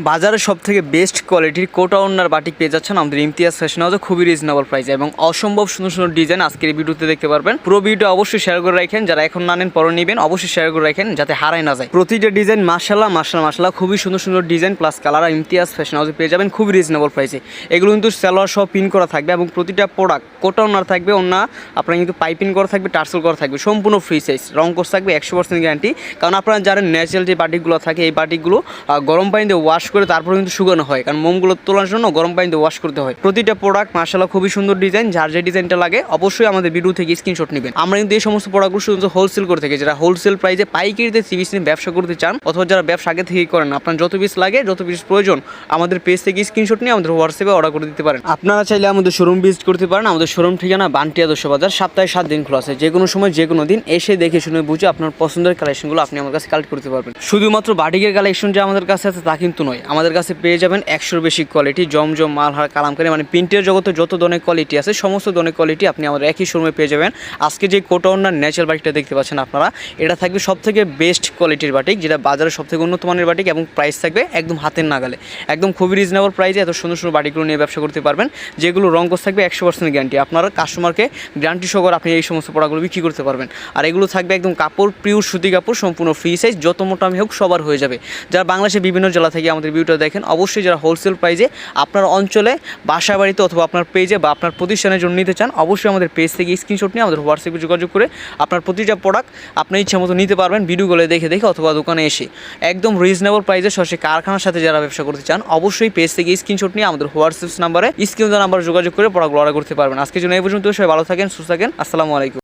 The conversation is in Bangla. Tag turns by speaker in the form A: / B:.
A: বাজারে সবথেকে বেস্ট কোয়ালিটির কোটা ওড়নার বাটিক পেয়ে যাচ্ছেন আমাদের ইমতিয়াজ ফ্যাশন হাউসে খুবই রিজনেবল প্রাইসে এবং অসম্ভব সুন্দর সুন্দর ডিজাইন আজকের এই ভিডিওতে দেখতে পারবেন। পুরো ভিডিওটা অবশ্যই শেয়ার করে রাখেন, যারা এখন না নেন পরে নেবেন অবশ্যই শেয়ার করে রাখেন যাতে হারাই না যায়। প্রতিটা ডিজাইন মাশাআল্লাহ খুবই সুন্দর সুন্দর design plus colour Imtiaz fashion হাউসে পেয়ে যাবেন খুবই রিজনেবল প্রাইসে। এগুলো কিন্তু সালোয়ার সহ পিন করা থাকবে এবং প্রতিটা প্রোডাক্ট কোটা ওড়নার থাকবে, ওড়না আপনার কিন্তু পাইপিং করা থাকবে, টার্সেল করা থাকবে, সম্পূর্ণ ফ্রি সাইজ, রং কোর্স থাকবে 100% গ্যারান্টি। কারণ আপনারা জানেন ন্যাচারাল যে বাটিকগুলো থাকে এই বাটিকগুলো গরম পানিতে ওয়াশ করে তারপরে কিন্তু শুকানো হয়, কারণ মোমগুলো তোলার জন্য গরম পানিতে ওয়াশ করতে হয়। প্রতিটা প্রোডাক্ট মাশাআল্লাহ খুবই সুন্দর ডিজাইন, যার যে ডিজাইনটা লাগে অবশ্যই আমাদের ভিডিও থেকে স্ক্রিনশট নেবেন। আমরা কিন্তু এই সমস্ত প্রোডাক্টগুলো শুধু হোলসেল করে থাকি, যারা হোলসেল প্রাইসে পাইকারিতে থ্রি পিস নিয়ে ব্যবসা করতে চান অথবা যারা ব্যবসা আগে থেকেই করেন, আপনার যত পিস লাগে যত পিস প্রয়োজন আমাদের পেজ থেকে স্ক্রিনশট নিয়ে আমাদের হোয়াটসঅ্যাপে অর্ডার করে দিতে পারেন। আপনারা চাইলে আমাদের শোরুম ভিজিট করতে পারেন। আমাদের শোরুম ঠিকানা বান্টি আদর্শ বাজার, সপ্তাহে 7 দিন খোলা আছে। যে কোনো সময় যে কোনো দিন এসে দেখে শুনে বুঝে আপনার পছন্দের কালেকশনগুলো আপনি আমার কাছে কালেক্ট করতে পারবেন। শুধুমাত্র বাটিকের কালেকশন যে আমাদের কাছে আছে তা কিন্তু নয়, আমাদের কাছে পেয়ে যাবেন 100-এর বেশি কোয়ালিটি জমজম মালহার কালামকারী, মানে প্রিন্টের জগতে যত ধরনের কোয়ালিটি আছে সমস্ত ধরনের কোয়ালিটি আপনি আমাদের একই শোরুমে পেয়ে যাবেন। আজকে যে কোটা ওড়নার ন্যাচারাল বাটিকটা দেখতে পাচ্ছেন আপনারা, এটা থাকবে সবথেকে বেস্ট কোয়ালিটির বাটিক, যেটা বাজারের সবথেকে উন্নত মানের বাটিক এবং প্রাইস থাকবে একদম হাতের নাগালে, একদম খুবই রিজনেবল প্রাইসে এত সুন্দর সুন্দর বাটিকগুলো নিয়ে ব্যবসা করতে পারবেন, যেগুলো রং কোর্স থাকবে 100% গ্যারান্টি। আপনারা কাস্টমারকে গ্যারান্টি সহকারে আপনি এই সমস্ত প্রোডাক্টগুলো বিক্রি করতে পারবেন। আর এগুলো থাকবে একদম কাপড় পিওর সুতি কাপড়, সম্পূর্ণ ফ্রি সাইজ, যত মোটা আমি হোক সবার হয়ে যাবে। যারা বাংলাদেশের বিভিন্ন জেলা থেকে আমাদের ভিডিওটা দেখেন অবশ্যই যারা হোলসেল প্রাইসে আপনার অঞ্চলে বাসা বাড়িতে অথবা আপনার পেজে বা আপনার প্রতিষ্ঠানের জন্য নিতে চান অবশ্যই আমাদের পেজ থেকে স্ক্রিনশট নিয়ে আমাদের হোয়াটসঅ্যাপে যোগাযোগ করে আপনার প্রতিটা প্রোডাক্ট আপনার ইচ্ছা মতো নিতে পারবেন, ভিডিওগুলো দেখে দেখে অথবা দোকানে এসে একদম রিজনেবল প্রাইসে সরাসরি কারখানার সাথে যারা ব্যবসা করতে চান অবশ্যই পেজ থেকে স্ক্রিনশট নিয়ে আমাদের হোয়াটসঅ্যাপ নাম্বারে স্ক্রিন নাম্বারে যোগাযোগ করে প্রোডাক্টগুলো অর্ডার করতে পারবেন। আজকের জন্য এই পর্যন্ত, সবাই ভালো থাকেন, সুস্থ থাকেন, আসসালামু আলাইকুম।